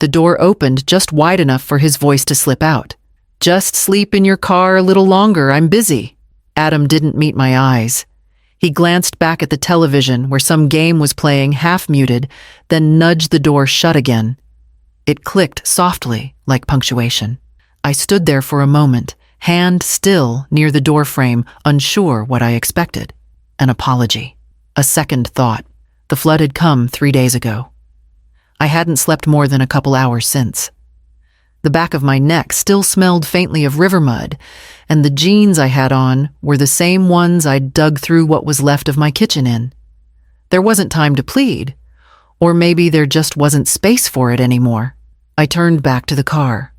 The door opened just wide enough for his voice to slip out. "Just sleep in your car a little longer, I'm busy." Adam didn't meet my eyes. He glanced back at the television where some game was playing half-muted, then nudged the door shut again. It clicked softly, like punctuation. I stood there for a moment, hand still near the doorframe, unsure what I expected. An apology. A second thought. The flood had come 3 days ago. I hadn't slept more than a couple hours since. The back of my neck still smelled faintly of river mud, and the jeans I had on were the same ones I'd dug through what was left of my kitchen in. There wasn't time to plead, or maybe there just wasn't space for it anymore. I turned back to the car,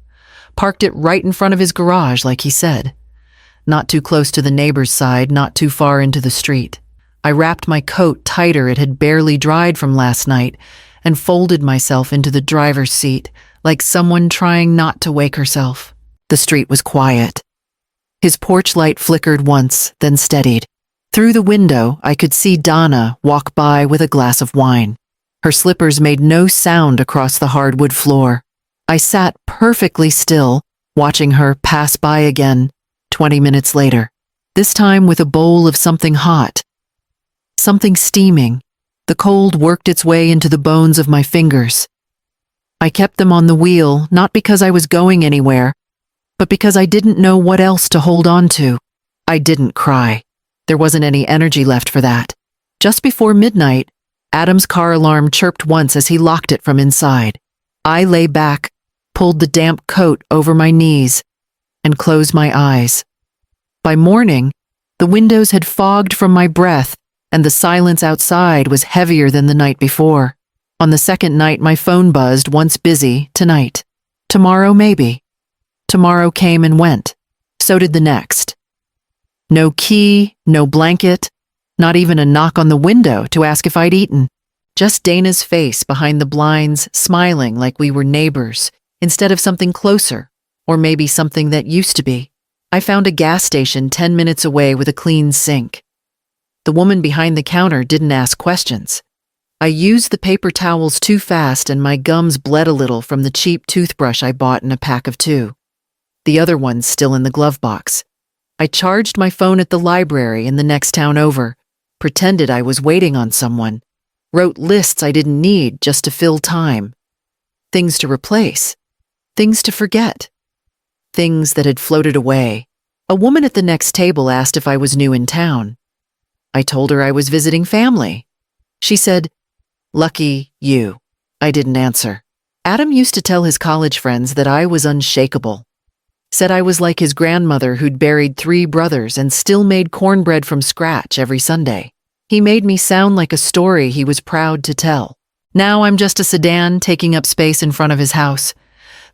parked it right in front of his garage like he said. Not too close to the neighbor's side, not too far into the street. I wrapped my coat tighter, it had barely dried from last night, and folded myself into the driver's seat, like someone trying not to wake herself. The street was quiet. His porch light flickered once, then steadied. Through the window, I could see Donna walk by with a glass of wine. Her slippers made no sound across the hardwood floor. I sat perfectly still, watching her pass by again, 20 minutes later, this time with a bowl of something hot. Something steaming. The cold worked its way into the bones of my fingers. I kept them on the wheel, not because I was going anywhere, but because I didn't know what else to hold on to. I didn't cry. There wasn't any energy left for that. Just before midnight, Adam's car alarm chirped once as he locked it from inside. I lay back, pulled the damp coat over my knees, and closed my eyes. By morning, the windows had fogged from my breath, and the silence outside was heavier than the night before. On the second night, my phone buzzed, once busy, tonight. Tomorrow, maybe. Tomorrow came and went. So did the next. No key, no blanket, not even a knock on the window to ask if I'd eaten. Just Dana's face behind the blinds, smiling like we were neighbors, instead of something closer, or maybe something that used to be. I found a gas station 10 minutes away with a clean sink. The woman behind the counter didn't ask questions. I used the paper towels too fast and my gums bled a little from the cheap toothbrush I bought in a pack of 2. The other one's still in the glove box. I charged my phone at the library in the next town over, pretended I was waiting on someone, wrote lists I didn't need just to fill time. Things to replace. Things to forget. Things that had floated away. A woman at the next table asked if I was new in town. I told her I was visiting family. She said, "Lucky you." I didn't answer. Adam used to tell his college friends that I was unshakable. Said I was like his grandmother who'd buried 3 brothers and still made cornbread from scratch every Sunday. He made me sound like a story he was proud to tell. Now I'm just a sedan taking up space in front of his house.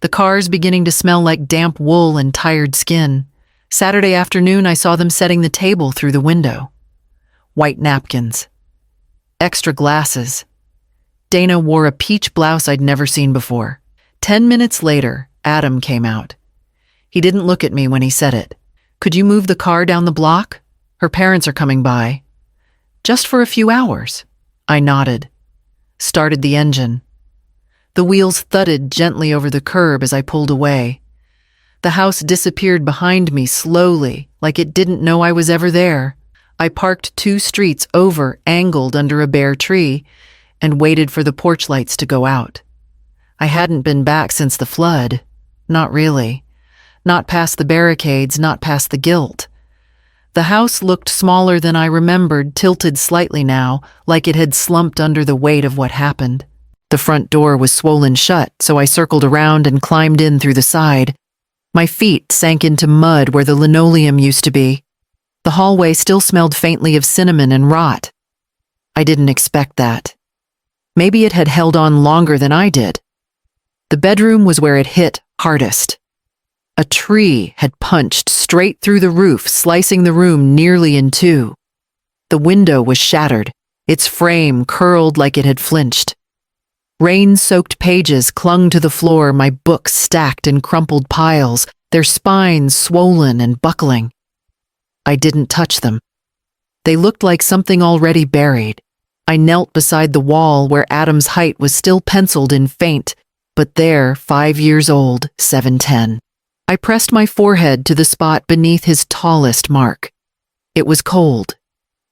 The car's beginning to smell like damp wool and tired skin. Saturday afternoon, I saw them setting the table through the window. White napkins. Extra glasses. Dana wore a peach blouse I'd never seen before. 10 minutes later, Adam came out. He didn't look at me when he said it. "Could you move the car down the block? Her parents are coming by." "Just for a few hours." I nodded. Started the engine. The wheels thudded gently over the curb as I pulled away. The house disappeared behind me slowly, like it didn't know I was ever there. I parked 2 streets over, angled under a bare tree, and waited for the porch lights to go out. I hadn't been back since the flood. Not really. Not past the barricades, not past the guilt. The house looked smaller than I remembered, tilted slightly now, like it had slumped under the weight of what happened. The front door was swollen shut, so I circled around and climbed in through the side. My feet sank into mud where the linoleum used to be. The hallway still smelled faintly of cinnamon and rot. I didn't expect that. Maybe it had held on longer than I did. The bedroom was where it hit hardest. A tree had punched straight through the roof, slicing the room nearly in 2. The window was shattered, its frame curled like it had flinched. Rain-soaked pages clung to the floor, my books stacked in crumpled piles, their spines swollen and buckling. I didn't touch them. They looked like something already buried. I knelt beside the wall where Adam's height was still penciled in faint, But there, 5 years old, 710. I pressed my forehead to the spot beneath his tallest mark. It was cold.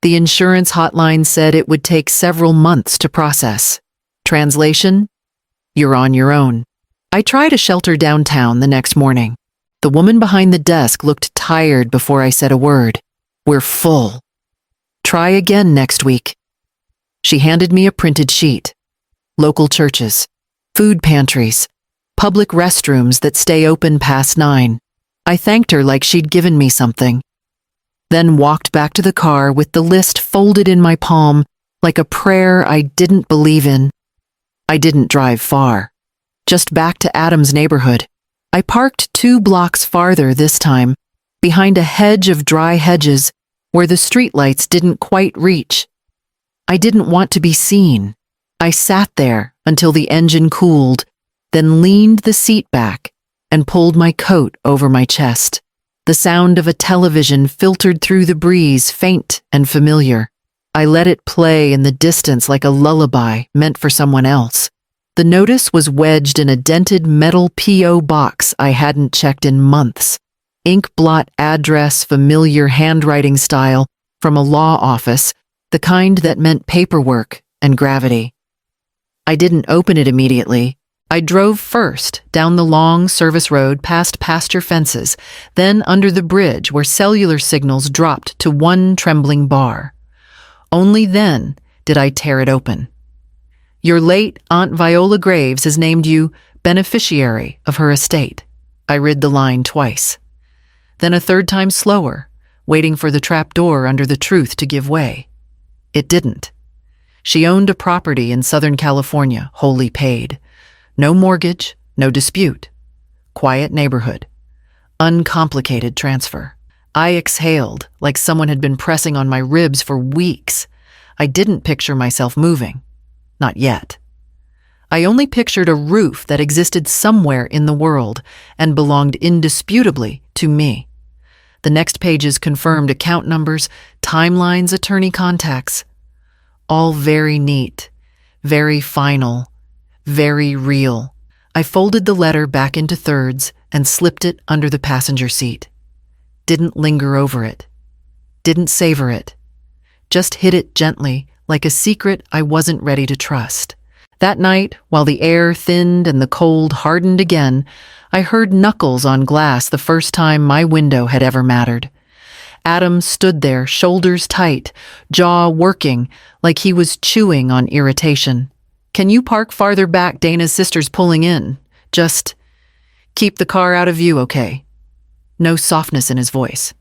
The insurance hotline said it would take several months to process. Translation? You're on your own. I tried a shelter downtown the next morning. The woman behind the desk looked tired before I said a word. We're full. Try again next week. She handed me a printed sheet. Local churches, food pantries, public restrooms that stay open past 9. I thanked her like she'd given me something. Then walked back to the car with the list folded in my palm like a prayer I didn't believe in. I didn't drive far. Just back to Adam's neighborhood. I parked 2 blocks farther this time, behind a hedge of dry hedges where the streetlights didn't quite reach. I didn't want to be seen. I sat there until the engine cooled, then leaned the seat back and pulled my coat over my chest. The sound of a television filtered through the breeze, faint and familiar. I let it play in the distance like a lullaby meant for someone else. The notice was wedged in a dented metal P.O. box I hadn't checked in months. Ink blot address, familiar handwriting style, from a law office, the kind that meant paperwork and gravity. I didn't open it immediately. I drove first down the long service road past pasture fences, then under the bridge where cellular signals dropped to one trembling bar. Only then did I tear it open. Your late Aunt Viola Graves has named you beneficiary of her estate. I read the line twice. Then a third time slower, waiting for the trap door under the truth to give way. It didn't. She owned a property in Southern California, wholly paid. No mortgage, no dispute. Quiet neighborhood. Uncomplicated transfer. I exhaled like someone had been pressing on my ribs for weeks. I didn't picture myself moving. Not yet. I only pictured a roof that existed somewhere in the world and belonged indisputably to me. The next pages confirmed account numbers, timelines, attorney contacts. All very neat, very final, very real. I folded the letter back into thirds and slipped it under the passenger seat. Didn't linger over it. Didn't savor it. Just hid it gently, like a secret I wasn't ready to trust. That night, while the air thinned and the cold hardened again, I heard knuckles on glass the first time my window had ever mattered. Adam stood there, shoulders tight, jaw working, like he was chewing on irritation. Can you park farther back? Dana's sister's pulling in. Just keep the car out of view, okay? No softness in his voice.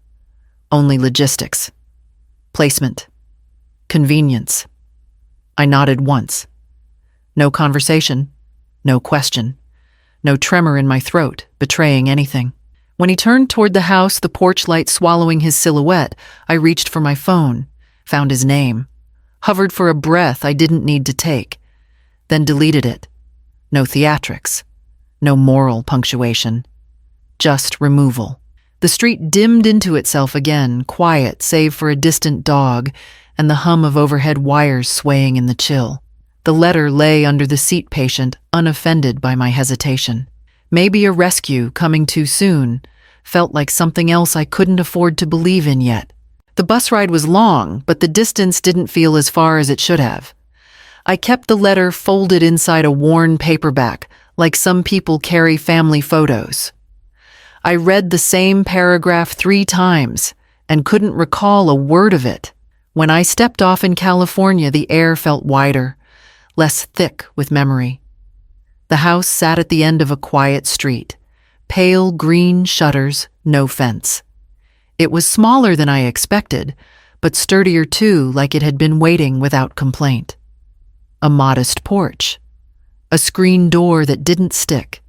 Only logistics. Placement. Convenience. I nodded once. No conversation. No question. No tremor in my throat, betraying anything. When he turned toward the house, the porch light swallowing his silhouette, I reached for my phone, found his name, hovered for a breath I didn't need to take, then deleted it. No theatrics. No moral punctuation. Just removal. The street dimmed into itself again, quiet save for a distant dog and the hum of overhead wires swaying in the chill. The letter lay under the seat patient, unoffended by my hesitation. Maybe a rescue coming too soon felt like something else I couldn't afford to believe in yet. The bus ride was long, but the distance didn't feel as far as it should have. I kept the letter folded inside a worn paperback, like some people carry family photos. I read the same paragraph 3 times and couldn't recall a word of it. When I stepped off in California, the air felt wider, less thick with memory. The house sat at the end of a quiet street, pale green shutters, no fence. It was smaller than I expected, but sturdier too, like it had been waiting without complaint. A modest porch. A screen door that didn't stick.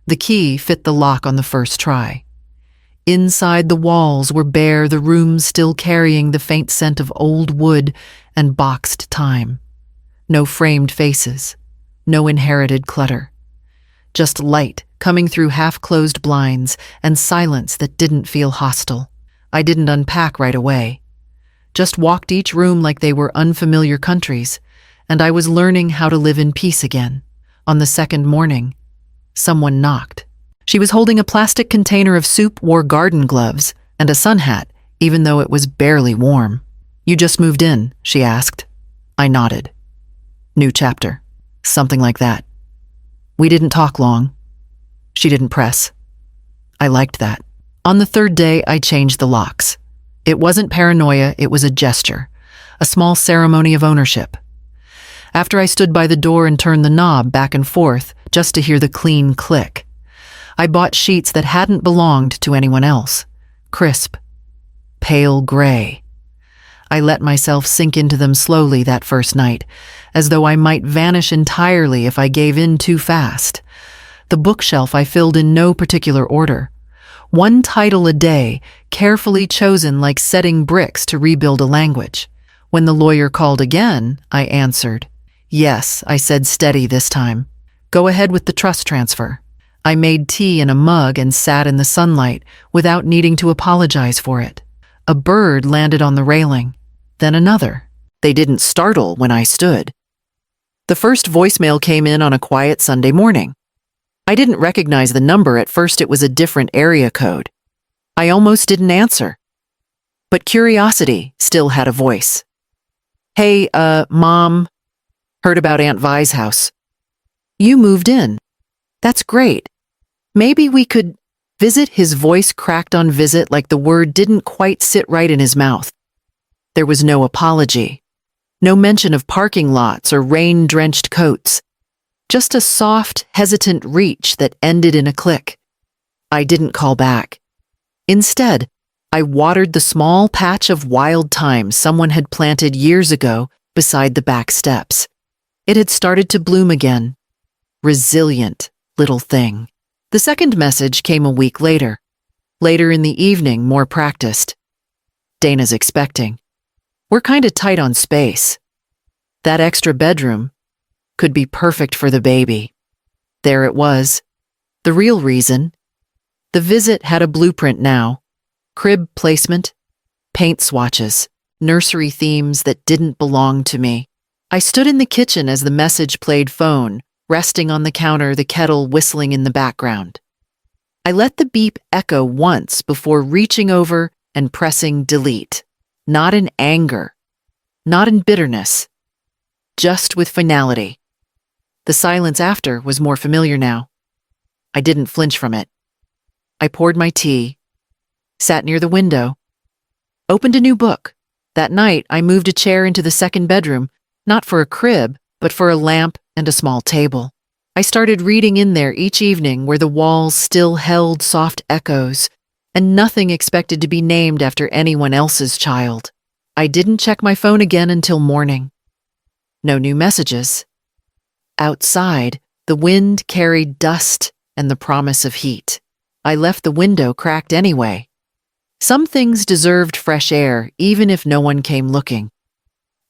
The key fit the lock on the first try. Inside the walls were bare, the rooms still carrying the faint scent of old wood and boxed time. No framed faces. No inherited clutter. Just light coming through half-closed blinds and silence that didn't feel hostile. I didn't unpack right away. Just walked each room like they were unfamiliar countries, and I was learning how to live in peace again. On the second morning, Someone knocked. She was holding a plastic container of soup, wore garden gloves, and a sun hat, even though it was barely warm. "You just moved in?" she asked. I nodded. "New chapter." Something like that. We didn't talk long. She didn't press. I liked that. On the third day, I changed the locks. It wasn't paranoia, it was a gesture, a small ceremony of ownership. After I stood by the door and turned the knob back and forth just to hear the clean click, I bought sheets that hadn't belonged to anyone else. Crisp, pale gray. I let myself sink into them slowly that first night, as though I might vanish entirely if I gave in too fast. The bookshelf I filled in no particular order. One title a day, carefully chosen like setting bricks to rebuild a language. When the lawyer called again, I answered. "Yes," I said, steady this time. "Go ahead with the trust transfer." I made tea in a mug and sat in the sunlight without needing to apologize for it. A bird landed on the railing, then another. They didn't startle when I stood. The first voicemail came in on a quiet Sunday morning. I didn't recognize the number at first. It was a different area code. I almost didn't answer. But curiosity still had a voice. "Hey, Mom, heard about Aunt Vi's house. You moved in. That's great. Maybe we could visit." His voice cracked on visit like the word didn't quite sit right in his mouth. There was no apology. No mention of parking lots or rain-drenched coats. Just a soft, hesitant reach that ended in a click. I didn't call back. Instead, I watered the small patch of wild thyme someone had planted years ago beside the back steps. It had started to bloom again. Resilient little thing. The second message came a week later. Later in the evening, more practiced. "Dana's expecting. We're kinda tight on space. That extra bedroom could be perfect for the baby." There it was. The real reason. The visit had a blueprint now. Crib placement, paint swatches, nursery themes that didn't belong to me. I stood in the kitchen as the message played phone, resting on the counter, the kettle whistling in the background. I let the beep echo once before reaching over and pressing delete. Not in anger, not in bitterness, just with finality. The silence after was more familiar now. I didn't flinch from it. I poured my tea, sat near the window, opened a new book. That night, I moved a chair into the second bedroom, not for a crib, but for a lamp and a small table. I started reading in there each evening where the walls still held soft echoes, and nothing expected to be named after anyone else's child. I didn't check my phone again until morning. No new messages. Outside, the wind carried dust and the promise of heat. I left the window cracked anyway. Some things deserved fresh air, even if no one came looking.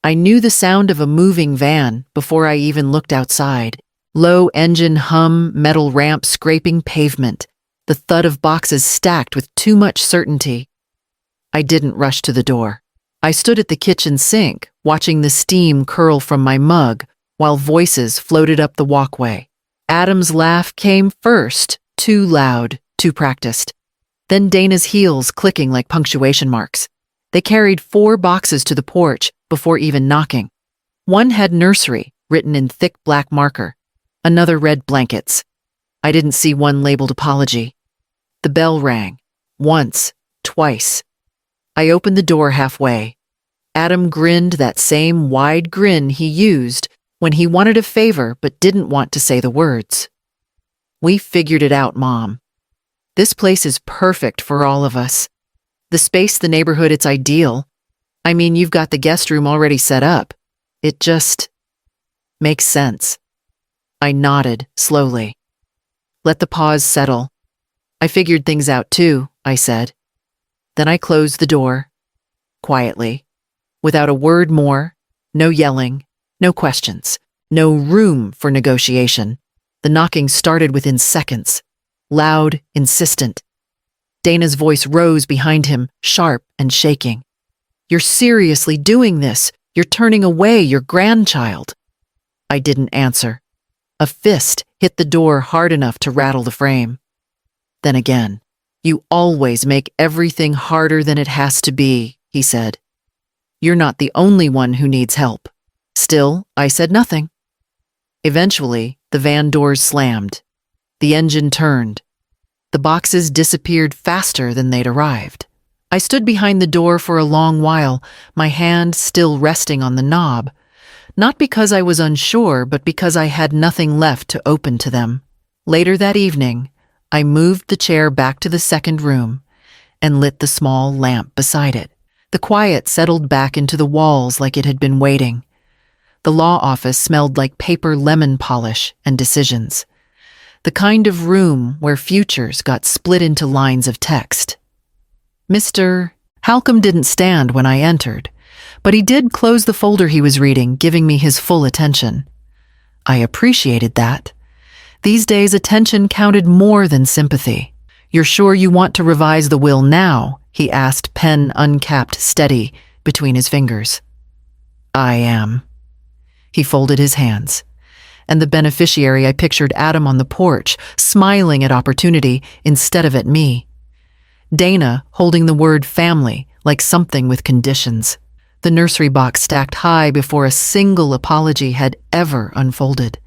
I knew the sound of a moving van before I even looked outside. Low engine hum, metal ramp scraping pavement, the thud of boxes stacked with too much certainty. I didn't rush to the door. I stood at the kitchen sink, watching the steam curl from my mug, while voices floated up the walkway. Adam's laugh came first, too loud, too practiced. Then Dana's heels clicking like punctuation marks. They carried 4 boxes to the porch before even knocking. One had nursery, written in thick black marker. Another read blankets. I didn't see one labeled apology. The bell rang. Once, twice. I opened the door halfway. Adam grinned that same wide grin he used when he wanted a favor but didn't want to say the words. "We figured it out, Mom. This place is perfect for all of us. The space, the neighborhood, it's ideal. I mean, you've got the guest room already set up. It just makes sense." I nodded slowly. Let the pause settle. "I figured things out too," I said. Then I closed the door, quietly, without a word more, no yelling, no questions, no room for negotiation. The knocking started within seconds, loud, insistent. Dana's voice rose behind him, sharp and shaking. "You're seriously doing this? You're turning away your grandchild?" I didn't answer. A fist hit the door hard enough to rattle the frame. Then again. You always make everything harder than it has to be, he said. You're not the only one who needs help. Still, I said nothing. Eventually, the van doors slammed. The engine turned. The boxes disappeared faster than they'd arrived. I stood behind the door for a long while, my hand still resting on the knob, not because I was unsure, but because I had nothing left to open to them. Later that evening, I moved the chair back to the second room and lit the small lamp beside it. The quiet settled back into the walls like it had been waiting. The law office smelled like paper lemon polish and decisions. The kind of room where futures got split into lines of text. Mr. Halcombe didn't stand when I entered, but he did close the folder he was reading, giving me his full attention. I appreciated that. These days, attention counted more than sympathy. You're sure you want to revise the will now? He asked, pen uncapped steady between his fingers. I am. He folded his hands. And the beneficiary, I pictured Adam on the porch, smiling at opportunity instead of at me. Dana holding the word family like something with conditions. The nursery box stacked high before a single apology had ever unfolded.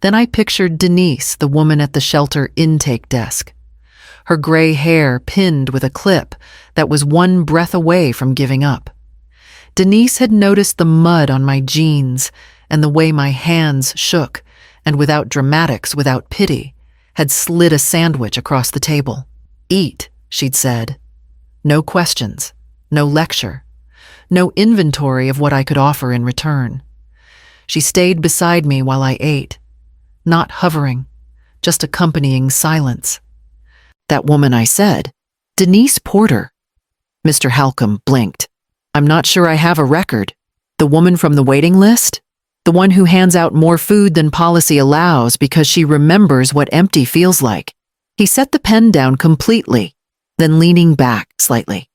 Then I pictured Denise, the woman at the shelter intake desk. Her gray hair pinned with a clip that was one breath away from giving up. Denise had noticed the mud on my jeans and the way my hands shook, and without dramatics, without pity, had slid a sandwich across the table. Eat, she'd said. No questions, no lecture, no inventory of what I could offer in return. She stayed beside me while I ate, not hovering, just accompanying silence. That woman, I said, Denise Porter. Mr. Halcombe blinked. I'm not sure I have a record. The woman from the waiting list? The one who hands out more food than policy allows because she remembers what empty feels like. He set the pen down completely, then leaning back slightly.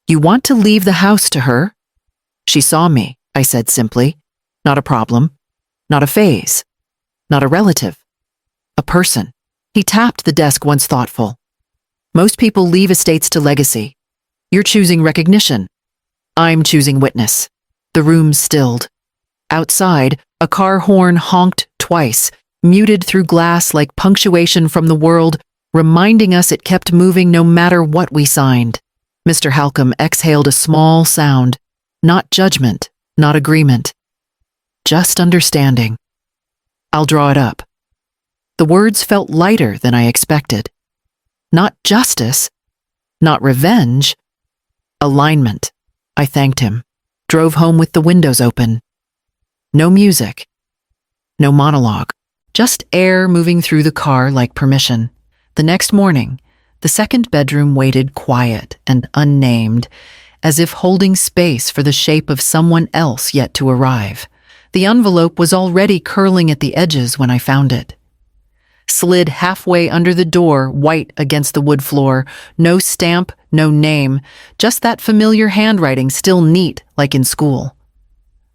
You want to leave the house to her? She saw me, I said simply. Not a problem. Not a phase. Not a relative. A person. He tapped the desk once thoughtful. Most people leave estates to legacy. You're choosing recognition. I'm choosing witness. The room stilled. Outside, a car horn honked twice, muted through glass like punctuation from the world, reminding us it kept moving no matter what we signed. Mr. Halcombe exhaled a small sound. Not judgment, not agreement. Just understanding. I'll draw it up. The words felt lighter than I expected. Not justice, not revenge, alignment. I thanked him, drove home with the windows open. No music, no monologue, just air moving through the car like permission. The next morning, the second bedroom waited quiet and unnamed, as if holding space for the shape of someone else yet to arrive. The envelope was already curling at the edges when I found it. Slid halfway under the door, white against the wood floor, no stamp, no name, just that familiar handwriting still neat like in school.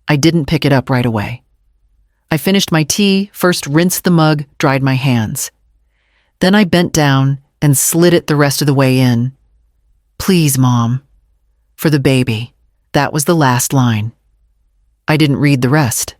I didn't pick it up right away. I finished my tea, first rinsed the mug, dried my hands. Then I bent down and slid it the rest of the way in. Please, Mom. For the baby. That was the last line. I didn't read the rest.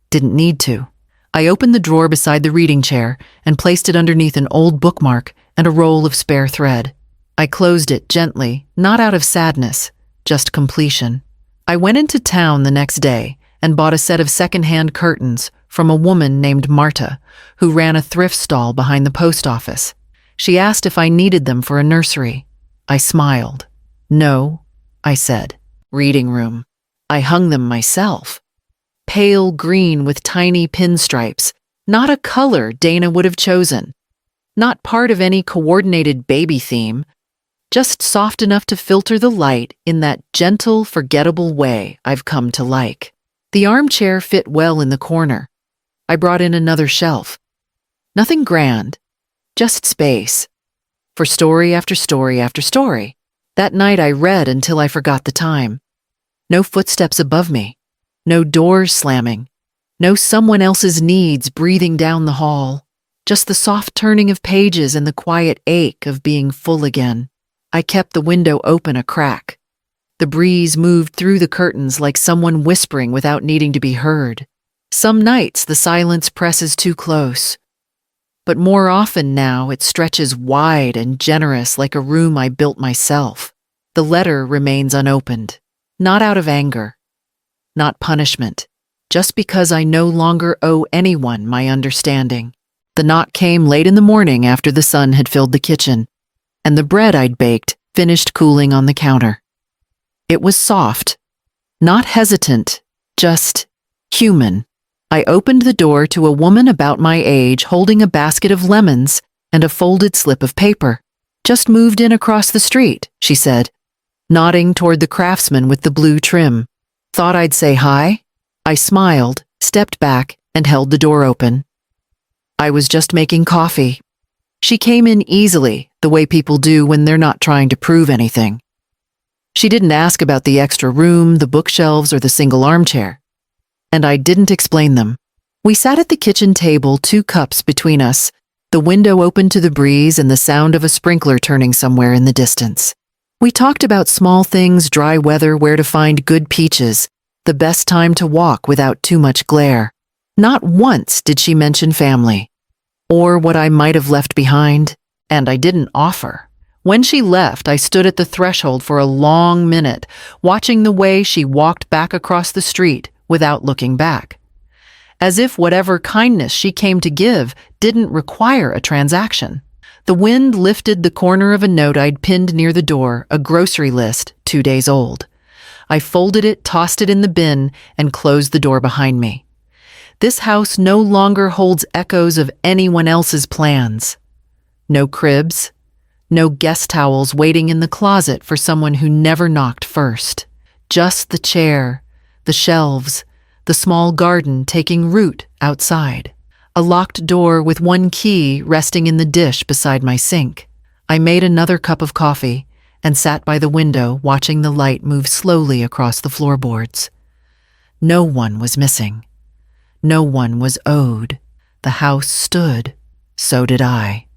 Didn't need to. I opened the drawer beside the reading chair and placed it underneath an old bookmark and a roll of spare thread. I closed it gently, not out of sadness, just completion. I went into town the next day and bought a set of second-hand curtains from a woman named Marta, who ran a thrift stall behind the post office. She asked if I needed them for a nursery. I smiled. No, I said. Reading room. I hung them myself. Pale green with tiny pinstripes, not a color Dana would have chosen. Not part of any coordinated baby theme, just soft enough to filter the light in that gentle, forgettable way I've come to like. The armchair fit well in the corner. I brought in another shelf. Nothing grand, just space. For story after story after story. That night I read until I forgot the time. No footsteps above me. No doors slamming. No someone else's needs breathing down the hall. Just the soft turning of pages and the quiet ache of being full again. I kept the window open a crack. The breeze moved through the curtains like someone whispering without needing to be heard. Some nights the silence presses too close. But more often now it stretches wide and generous like a room I built myself. The letter remains unopened. Not out of anger. Not punishment. Just because I no longer owe anyone my understanding. The knock came late in the morning after the sun had filled the kitchen, and the bread I'd baked finished cooling on the counter. It was soft, not hesitant, just human. I opened the door to a woman about my age holding a basket of lemons and a folded slip of paper. "Just moved in across the street," she said, nodding toward the craftsman with the blue trim. "Thought I'd say hi?" I smiled, stepped back, and held the door open. I was just making coffee. She came in easily, the way people do when they're not trying to prove anything. She didn't ask about the extra room, the bookshelves, or the single armchair. And I didn't explain them. We sat at the kitchen table, 2 cups between us, the window open to the breeze and the sound of a sprinkler turning somewhere in the distance. We talked about small things, dry weather, where to find good peaches, the best time to walk without too much glare. Not once did she mention family, or what I might have left behind, and I didn't offer. When she left, I stood at the threshold for a long minute, watching the way she walked back across the street without looking back. As if whatever kindness she came to give didn't require a transaction. The wind lifted the corner of a note I'd pinned near the door, a grocery list 2 days old. I folded it, tossed it in the bin, and closed the door behind me. This house no longer holds echoes of anyone else's plans. No cribs, no guest towels waiting in the closet for someone who never knocked first. Just the chair, the shelves, the small garden taking root outside. A locked door with one key resting in the dish beside my sink. I made another cup of coffee and sat by the window watching the light move slowly across the floorboards. No one was missing. No one was owed. The house stood. So did I.